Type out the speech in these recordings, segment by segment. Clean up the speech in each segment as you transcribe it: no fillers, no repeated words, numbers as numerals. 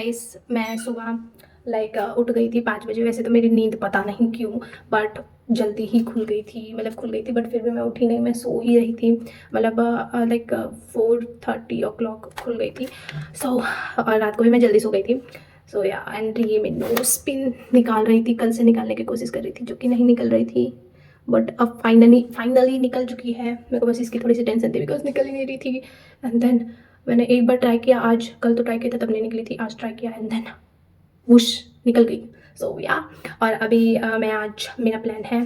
Guys मैं सुबह उठ गई थी 5 बजे। वैसे तो मेरी नींद पता नहीं क्यों बट जल्दी ही खुल गई थी, खुल गई थी बट फिर भी मैं उठी नहीं, मैं सो ही रही थी। 4:30 ओ क्लॉक खुल गई थी। सो और रात को भी मैं जल्दी सो गई थी। सो या एंड ये मैं नोज पिन निकाल रही थी, कल से निकालने की कोशिश कर रही थी जो कि नहीं निकल रही थी बट अब फाइनली निकल चुकी है। मेरे को बस इसकी थोड़ी सी टेंशन थी बिकॉज निकल ही नहीं रही थी। एंड देन मैंने एक बार ट्राई किया, आज कल तो ट्राई किया था तब नहीं निकली थी, आज ट्राई किया एंड देन वुश निकल गई। सो या और अभी मैं आज मेरा प्लान है,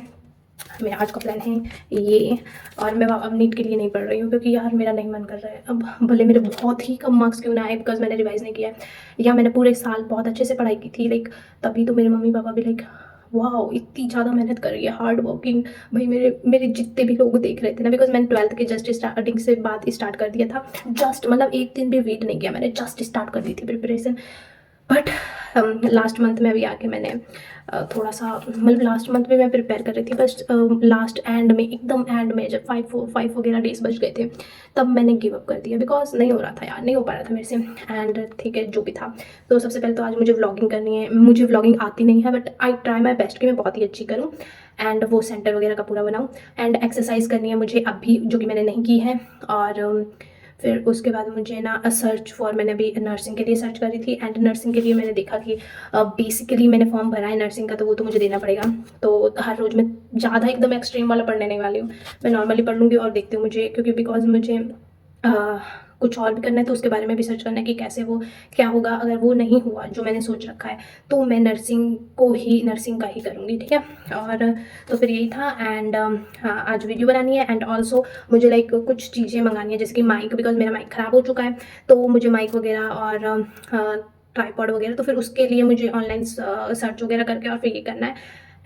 मेरा आज का प्लान है ये। और मैं अब नीट के लिए नहीं पढ़ रही हूँ क्योंकि यार मेरा नहीं मन कर रहा है। अब भले मेरे बहुत ही कम मार्क्स क्यों ना आए बिकॉज मैंने रिवाइज नहीं किया है या मैंने पूरे साल बहुत अच्छे से पढ़ाई की थी तभी तो मेरे मम्मी पापा भी वाह इतनी ज़्यादा मेहनत कर रही है, हार्ड वर्किंग। भाई मेरे मेरे जितने भी लोग देख रहे थे ना, बिकॉज मैंने 12th के जस्ट स्टार्टिंग से बाद स्टार्ट कर दिया था। जस्ट एक दिन भी वेट नहीं किया, मैंने जस्ट स्टार्ट कर दी थी प्रिपरेशन। बट लास्ट मंथ में अभी आके मैंने थोड़ा सा लास्ट मंथ में मैं प्रिपेयर कर रही थी बस लास्ट एंड में एकदम एंड में जब 5 वगैरह डेज बच गए थे तब मैंने गिव अप कर दिया बिकॉज नहीं हो रहा था यार, नहीं हो पा रहा था मेरे से। एंड ठीक है जो भी था। तो सबसे पहले तो आज मुझे व्लॉगिंग करनी है। मुझे व्लॉगिंग आती नहीं है but I try my best कि मैं बहुत ही अच्छी करूँ एंड वो सेंटर वगैरह का पूरा बनाऊँ। एंड एक्सरसाइज करनी है मुझे अभी जो कि मैंने नहीं की है। और फिर उसके बाद मुझे ना सर्च फॉर, मैंने अभी नर्सिंग के लिए सर्च करी थी एंड नर्सिंग के लिए मैंने देखा कि बेसिकली मैंने फॉर्म भरा है नर्सिंग का तो वो तो मुझे देना पड़ेगा। तो हर रोज़ मैं ज़्यादा एकदम एक्सट्रीम वाला पढ़ने नहीं वाली हूँ, मैं नॉर्मली पढ़ लूँगी और देखती हूँ मुझे, क्योंकि बिकॉज मुझे कुछ और भी करना है तो उसके बारे में भी सर्च करना है कि कैसे वो क्या होगा। अगर वो नहीं हुआ जो मैंने सोच रखा है तो मैं नर्सिंग का ही करूँगी, ठीक है। और तो फिर यही था एंड हाँ आज वीडियो बनानी है एंड ऑल्सो मुझे कुछ चीज़ें मंगानी है जैसे कि माइक, बिकॉज मेरा माइक ख़राब हो चुका है तो मुझे माइक वगैरह और ट्राईपॉड वगैरह, तो फिर उसके लिए मुझे ऑनलाइन सर्च वगैरह करके और फिर ये करना है।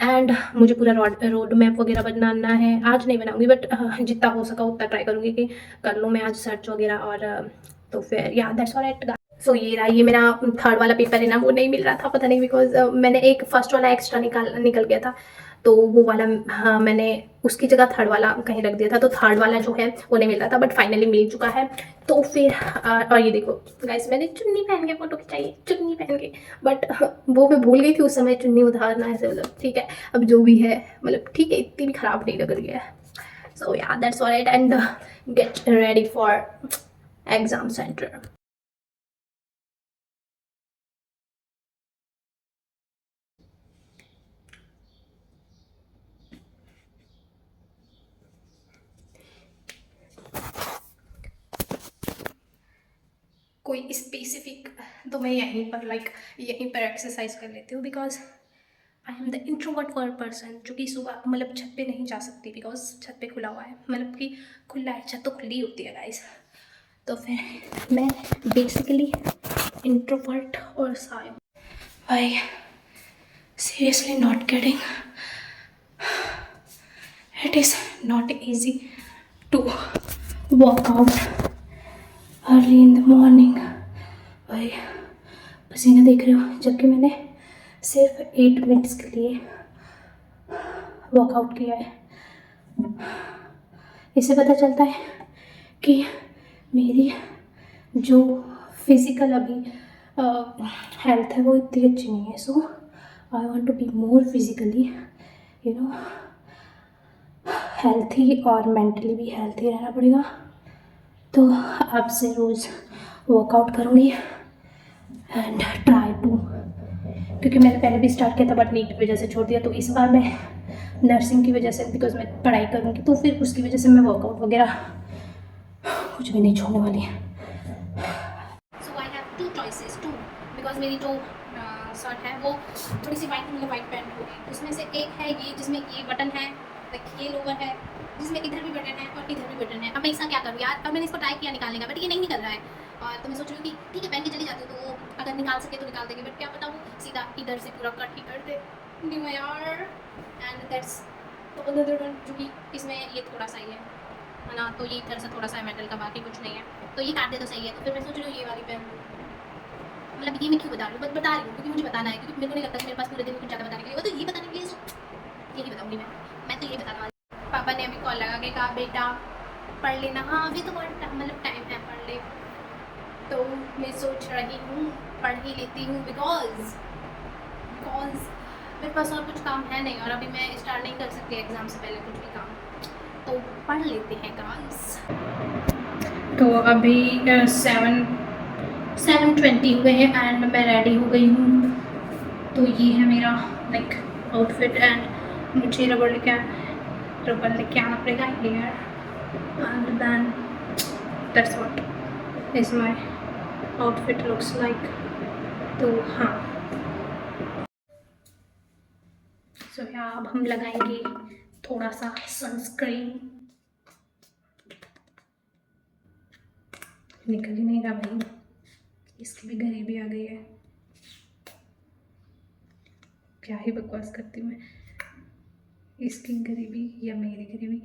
एंड मुझे पूरा रोड मैप वगैरह बनाना है। आज नहीं बनाऊंगी बट जितना हो सका उतना ट्राई करूँगी कि कर लूँ मैं आज सर्च वगैरह। और तो फिर या दैट्स ऑलराइट। सो ये रहा, ये मेरा थर्ड वाला पेपर है ना, वो नहीं मिल रहा था पता नहीं बिकॉज मैंने एक फर्स्ट वाला एक्स्ट्रा निकल गया था तो वो वाला हाँ मैंने उसकी जगह थर्ड वाला कहीं रख दिया था तो थर्ड वाला जो है वो नहीं मिल रहा था बट फाइनली मिल चुका है। तो फिर और ये देखो गाइस मैंने चुन्नी पहन के फोटो खिंचाई है, चुन्नी पहन के। बट वो मैं भूल गई थी उस समय चुन्नी उतारना, ऐसे ठीक है अब जो भी है ठीक है, इतनी भी खराब नहीं लग रही है। सो या that's alright and get ready for exam centre. कोई स्पेसिफिक तो मैं यहीं पर एक्सरसाइज कर लेती हूँ because I am the introvert person जो कि सुबह छत पे नहीं जा सकती बिकॉज छत पे खुला हुआ है, कि खुला है, छत तो खुली होती है गाइस। तो फिर मैं बेसिकली इंट्रोवर्ट और साय भाई seriously not kidding, it is not easy to walk out early in the morning। भाई पसीना देख रहे हो, जबकि मैंने सिर्फ 8 मिनट्स के लिए वर्कआउट किया है। इससे पता चलता है कि मेरी जो फिज़िकल अभी हेल्थ है वो इतनी अच्छी नहीं है। So I want to be more physically healthy और मेंटली भी हेल्थी रहना पड़ेगा। तो अब से रोज़ वर्कआउट करूँगी एंड ट्राई टू, क्योंकि मैंने पहले भी स्टार्ट किया था बट नीट की वजह से छोड़ दिया। तो इस बार मैं नर्सिंग की वजह से, बिकॉज मैं पढ़ाई करूँगी तो फिर उसकी वजह से मैं वर्कआउट वगैरह कुछ भी नहीं छोड़ने वाली है। So I have 2 choices because मेरी जो शर्ट है वो थोड़ी सी वाइट पैंट होगी, उसमें से एक है ये जिसमें ये बटन है, ये लोवर है जिसमें इधर भी बटन है और इधर भी बटन है। अब मैं इसका क्या करूँ यार, अब मैंने इसको ट्राई किया निकालने का बट ये नहीं निकल रहा है। और तो मैं सोच रही हूँ कि ठीक है पहन के चली जाती हूँ तो वो अगर निकाल सके तो निकाल देंगे, बट क्या पता वो सीधा इधर से पूरा कट ही कर दे यार। एंड दैट्स तो अनदर वन जो कि इसमें ये थोड़ा सा ही है ना, तो ये इधर से थोड़ा सा है मेटल का, बाकी कुछ नहीं है, तो ये काट दे तो सही है। तो फिर मैं सोच रही हूँ ये वाली पहन लूँ। ये मैं क्यों बता रही हूँ, बता रही हूँ क्योंकि मुझे बताना है, क्योंकि मेरे को नहीं लगता कि मेरे पास पूरे दिन कुछ ज़्यादा बताने के लिए, वो तो ये बताने के लिए यही बताऊँगी मैं तो यही बताने वाली। पापा ने अभी कॉल लगा के कहा बेटा पढ़ लेना। हाँ अभी तो बहुत टाइम है, पढ़ ले। तो मैं सोच रही हूँ पढ़ ही लेती हूँ बिकॉज मेरे पास और कुछ काम है नहीं, और अभी मैं स्टार्ट नहीं कर सकती एग्ज़ाम से पहले कुछ भी काम, तो पढ़ लेते हैं गाइस। तो अभी 7:20 हुए हैं एंड मैं रेडी हो गई हूँ। तो ये है मेरा लाइक आउटफिट, एंड मुझे रबड़ लेके आना पड़ेगा hair, and then that's what is my outfit looks like. तो हाँ, सो अब हम लगाएंगे थोड़ा सा सनस्क्रीन। निकल ही नहीं रहा भाई, इसकी भी गरीबी आ गई है। क्या ही बकवास करती हूँ मैं, इसकी गरीबी या मेरी गरीबी,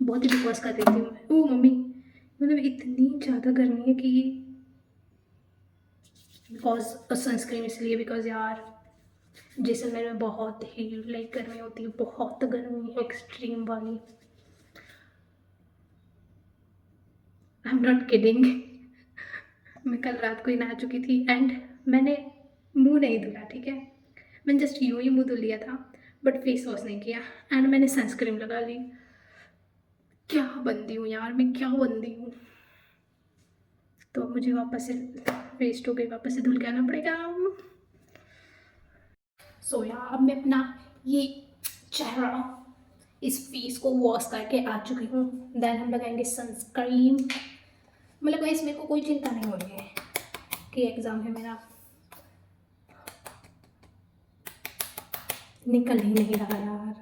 बहुत ही बकवास कर देती हूँ मैं। ओ मम्मी, मतलब इतनी ज़्यादा गर्मी है कि बिकॉज सनस्क्रीन इसलिए, बिकॉज यार जैसलमेर में बहुत ही लाइक गर्मी होती है, बहुत गर्मी है एक्सट्रीम वाली। I am not kidding. मैं कल रात को ही नहा चुकी थी एंड मैंने मुंह नहीं धुला, ठीक है, मैंने जस्ट यूँ ही मुंह धुल लिया था, बट फेस वॉश नहीं किया एंड मैंने सनस्क्रीन लगा ली। क्या बंदी हूँ यार मैं, क्या बंदी हूँ। तो मुझे वापस से वेस्ट हो गई, वापस से धुल के आना पड़ेगा। सो यार अब मैं अपना ये चेहरा, इस फेस को वॉश करके आ चुकी हूँ। देन हम लगाएंगे सनस्क्रीन। मतलब गाइस मेरे को कोई चिंता नहीं हो रही है कि एग्ज़ाम है मेरा, निकल ही नहीं रहा यार।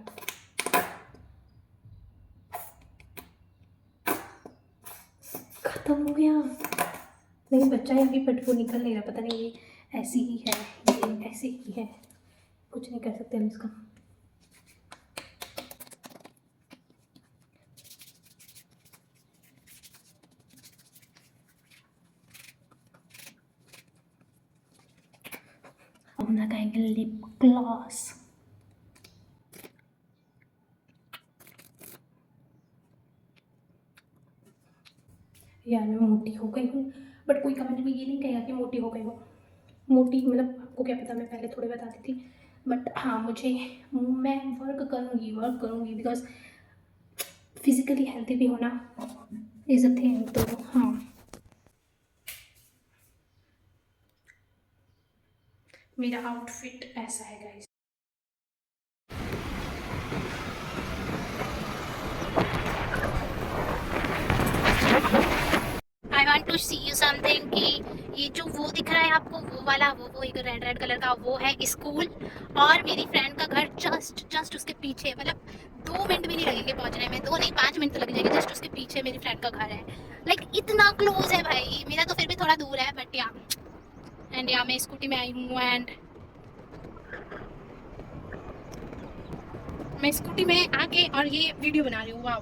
खत्म हो गया, नहीं बच्चा है अभी, बट वो निकल नहीं रहा, पता नहीं ये ऐसी ही है, ये ऐसी ही है, कुछ नहीं कर सकते हम इसका। हम लगाएंगे लिप ग्लॉस। यार मैं मोटी हो गई हूँ, बट कोई कमेंट में ये नहीं कहेगा कि मोटी हो गई हो। मोटी मतलब आपको क्या पता, मैं पहले थोड़े बताती थी, बट हाँ मैं वर्क करूँगी बिकॉज फिजिकली हेल्थी भी होना इज़ अ थिंग। तो हाँ, मेरा आउटफिट ऐसा है guys. I want to see you something कि ये जो वो दिख रहा है आपको, वो वाला वो एक रेड कलर का, वो है स्कूल, और मेरी फ्रेंड का घर जस्ट उसके पीछे, मतलब 2 मिनट भी नहीं लगेंगे पहुंचने में, 2 नहीं 5 मिनट तो लग जाएंगे, जस्ट उसके पीछे मेरी फ्रेंड का घर है। लाइक इतना क्लोज है भाई, मेरा तो फिर भी थोड़ा दूर है, बट या एंड या मैं स्कूटी में आई हूँ एंड मैं स्कूटी में आके और ये वीडियो बना रही हूँ। वाओ,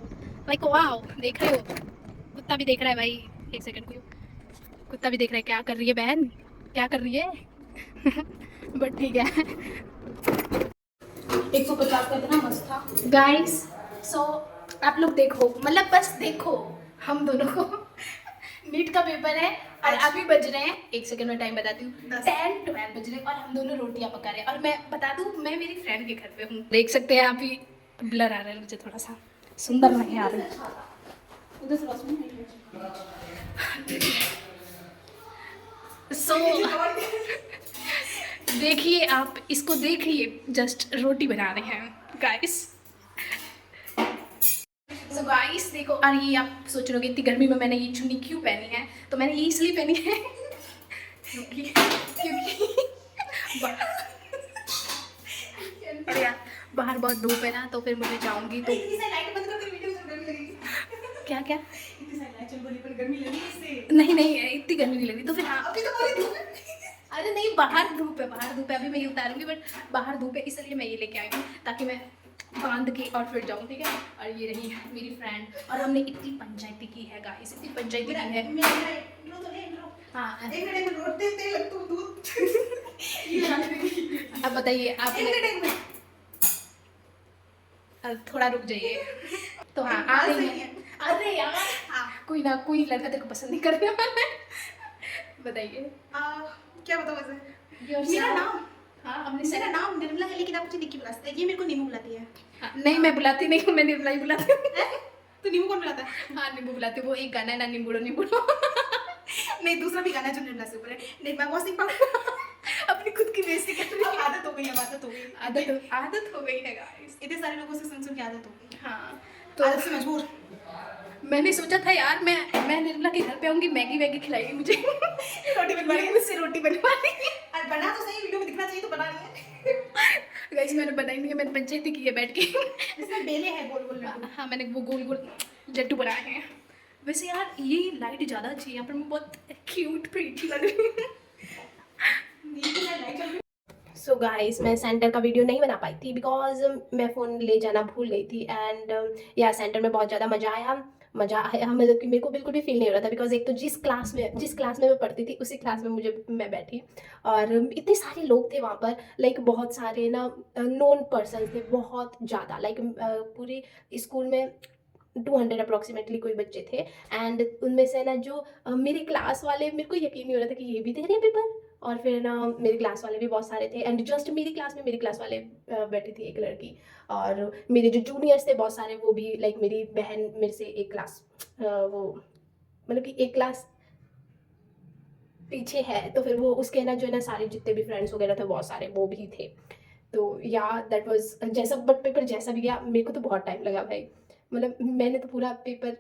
लाइक वाओ, देख रहे हो, कुत्ता भी देख रहा है भाई, एक सेकंड को, कुत्ता भी देख रहा है क्या कर रही है बहन, क्या कर रही है। बट ठीक है, 150 का इतना मस्त था गाइस। सो आप लोग देखो, मतलब बस देखो, हम दोनों को नीट का पेपर है और अभी बज रहे हैं, एक सेकंड में टाइम बताती हूँ, 10-12 बज रहे हैं और हम दोनों रोटियां पका रहे हैं। और मैं बता दूँ, मैं मेरी फ्रेंड के घर पे हूँ, देख सकते हैं आप ही, ब्लर आ रहा है मुझे थोड़ा सा, सुंदर नहीं आ रही। सो देखिए, आप इसको देखिए, जस्ट रोटी बना रहे हैं गाइस। सो गाइस देखो, और ये आप सोच रहे हो इतनी गर्मी में मैंने ये चुन्नी क्यों पहनी है, तो मैंने ये इसलिए पहनी है क्योंकि अरे यार बाहर बहुत धूप है ना, तो फिर मुझे जाऊंगी तो क्या क्या नहीं इतनी गर्मी नहीं लगी, तो फिर हाँ अरे नहीं, बाहर धूप है, अभी मैं ये उतारूंगी, बट बाहर धूप है इसलिए मैं ये लेके आई हूँ, ताकि मैं बांध के और फिर जाऊँ, ठीक है। और ये रही मेरी फ्रेंड, और हमने इतनी पंचायती की है गाइस, इतनी पंचायती की है। हाँ अब बताइए आप, थोड़ा रुक जाइए। तो हाँ आ गई है। अरे यार कोई ना, कोई लड़का तेरे को पसंद नहीं करने वाला है। बताइए। क्या बताऊँ वैसे? Yourself. मेरा नाम हाँ, अपने मेरा से नाम निर्मला है, लेकिन आप मुझे निक्की बुला सकते हैं। ये मेरे को नीमू बुलाती है। हाँ, नहीं मैं बुलाती नहीं हूँ, मैं निर्मला ही बुलाती हूँ। हैं? तो नीमू कौन बुलाता है? हाँ नींबू बुलाती हूँ, वो एक गाना है ना, नींबूड़ो नींबूड़ो। नहीं, दूसरा भी गाना है जो निर्मला से ऊपर है। नहीं, मैं वॉशिंग पाउडर। अपनी खुद की बेइज्जती कर रही अब है। आदत हो गई, अब आदत हो गई। आदत हो गई है गाइस। इतने सारे लोगों से सुन सुन के आदत हो गई। हाँ तो तो आदत से मजबूर। मैंने सोचा था यार मैं निर्मला के घर पे आऊंगी, मैगी वैगी खिलाएगी मुझे। रोटी बनवा रही है। मुझसे रोटी बनवानी है। अरे बना तो सही, वीडियो में दिखना चाहिए तो बना रही है। गाइस मैंने बनाई नहीं है, मैंने पंचायती की है बैठ के। इसमें बेले हैं गोल गोल लड्डू। हाँ मैंने वो गोल गोल लड्डू बनाए हैं। वैसे यार ये लाइट ज़्यादा अच्छी है, यहाँ पर मैं बहुत क्यूट प्रीटी लग रही हूँ। सो गाइस मैं सेंटर का वीडियो नहीं बना पाई थी बिकॉज मैं फ़ोन ले जाना भूल गई थी। एंड या सेंटर में बहुत ज़्यादा मज़ा आया मतलब कि मेरे को बिल्कुल भी फील नहीं हो रहा था बिकॉज एक तो जिस क्लास में मैं पढ़ती थी उसी क्लास में मैं बैठी, और इतने सारे लोग थे वहाँ पर, लाइक बहुत सारे ना नोन पर्सन थे, बहुत ज़्यादा, लाइक पूरे स्कूल में 200 अप्रॉक्सीमेटली कोई बच्चे थे। एंड उनमें से ना जो मेरी क्लास वाले, मेरे को यकीन नहीं हो रहा था कि ये भी दे रहे हैं पेपर। और फिर ना मेरी क्लास वाले भी बहुत सारे थे, एंड जस्ट मेरी क्लास में मेरी क्लास वाले बैठी थी एक लड़की, और मेरे जो जूनियर्स थे बहुत सारे वो भी, लाइक मेरी बहन मेरे से एक क्लास वो मतलब कि एक क्लास पीछे है, तो फिर वो उसके ना जो है ना सारे जितने भी फ्रेंड्स वगैरह थे बहुत सारे वो भी थे। तो या दैट वाज जैसा, बट पेपर जैसा भी गया मेरे को तो बहुत टाइम लगा भाई, मतलब मैंने तो पूरा पेपर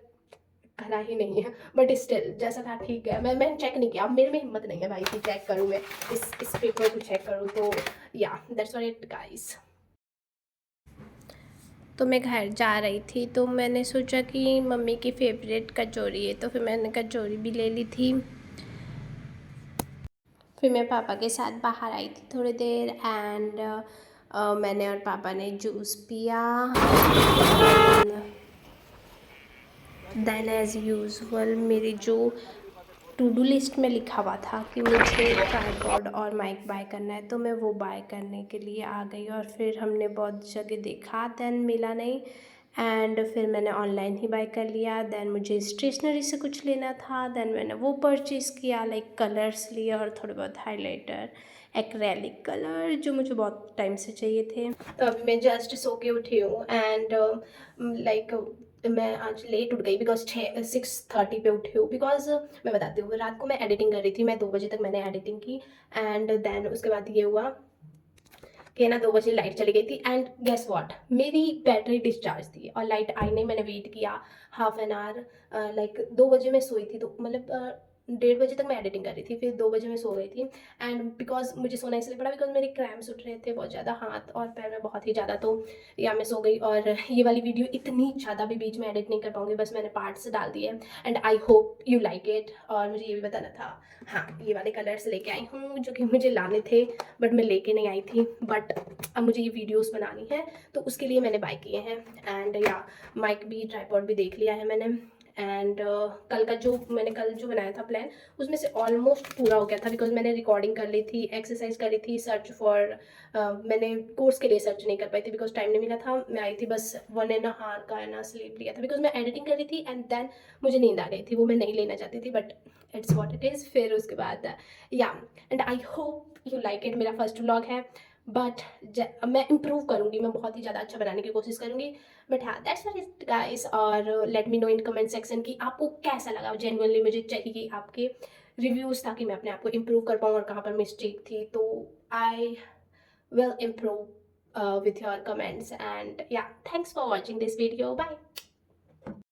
करा ही नहीं है, बट स्टिल जैसा था ठीक है। मैंने चेक नहीं किया, अब मेरे में हिम्मत नहीं है भाई कि चेक करूँ मैं इस पेपर को चेक करूँ। तो या दैट्स व्हाट इट गाइस। तो मैं घर जा रही थी तो मैंने सोचा कि मम्मी की फेवरेट कचौरी है, तो फिर मैंने कचौरी भी ले ली थी। फिर मैं पापा के साथ बाहर आई थी थोड़ी देर, एंड मैंने और पापा ने जूस पिया। देन एज़ यूजुअल मेरी जो टू डू लिस्ट में लिखा हुआ था कि मुझे ट्राइपॉड और माइक बाय करना है, तो मैं वो बाय करने के लिए आ गई। और फिर हमने बहुत जगह देखा, देन मिला नहीं, एंड फिर मैंने ऑनलाइन ही बाय कर लिया। देन मुझे स्टेशनरी से कुछ लेना था, देन मैंने वो परचेज़ किया, लाइक कलर्स लिए और थोड़े बहुत हाइलाइटर, एक्रेलिक कलर जो मुझे बहुत टाइम से चाहिए थे। तो अभी मैं जस्ट सो के उठी हूँ, एंड लाइक मैं आज लेट उठ गई बिकॉज 6:30 पे उठी हूँ। बिकॉज मैं बताती हूँ, रात को मैं एडिटिंग कर रही थी, मैं 2 बजे तक मैंने एडिटिंग की, एंड देन उसके बाद ये हुआ कि ना 2 बजे लाइट चली गई थी, एंड गेस व्हाट, मेरी बैटरी डिस्चार्ज थी और लाइट आई नहीं। मैंने वेट किया हाफ एन आवर, लाइक 2 बजे मैं सोई थी, तो मतलब 1:30 बजे तक मैं एडिटिंग कर रही थी, फिर 2 बजे मैं सो गई थी। एंड बिकॉज मुझे सोना इसलिए पड़ा बिकॉज मेरे क्रैम्स उठ रहे थे बहुत ज़्यादा, हाथ और पैर में बहुत ही ज़्यादा, तो या मैं सो गई। और ये वाली वीडियो इतनी ज़्यादा भी बीच में एडिट नहीं कर पाऊंगी, बस मैंने पार्ट्स डाल दिए, and I hope you like it. और मुझे ये भी बताना था, हाँ ये वाले कलर्स लेके आई हूँ जो कि मुझे लाने थे बट मैं लेके नहीं आई थी, बट अब मुझे ये वीडियोस बनानी है तो उसके लिए मैंने बाय किए हैं। एंड या माइक भी, ट्राइपॉड भी देख लिया है मैंने। एंड कल का जो मैंने कल जो बनाया था प्लान, उसमें से ऑलमोस्ट पूरा हो गया था बिकॉज मैंने रिकॉर्डिंग कर ली थी, एक्सरसाइज कर ली थी, सर्च फॉर मैंने कोर्स के लिए सर्च नहीं कर पाई थी बिकॉज टाइम नहीं मिला था। मैं आई थी बस 1.5 का है ना स्लीप लिया था बिकॉज मैं एडिटिंग कर रही थी, एंड देन मुझे नींद आ गई थी, वो मैं नहीं लेना चाहती थी, but it's what it is. फिर उसके बाद या and I hope you like it. मेरा फर्स्ट व्लॉग है, बट मैं इम्प्रूव करूँगी, मैं बहुत ही ज़्यादा अच्छा बनाने की कोशिश करूँगी। बट हाँ दैट्स व्हाट इट गाइस। और let me know in comment section कि आपको कैसा लगा। जेन्युइनली मुझे चाहिए आपके रिव्यूज़ ताकि मैं अपने आप को इम्प्रूव कर पाऊँ, और कहाँ पर मिस्टेक थी तो I will improve with your comments. And yeah, thanks for watching this video. Bye.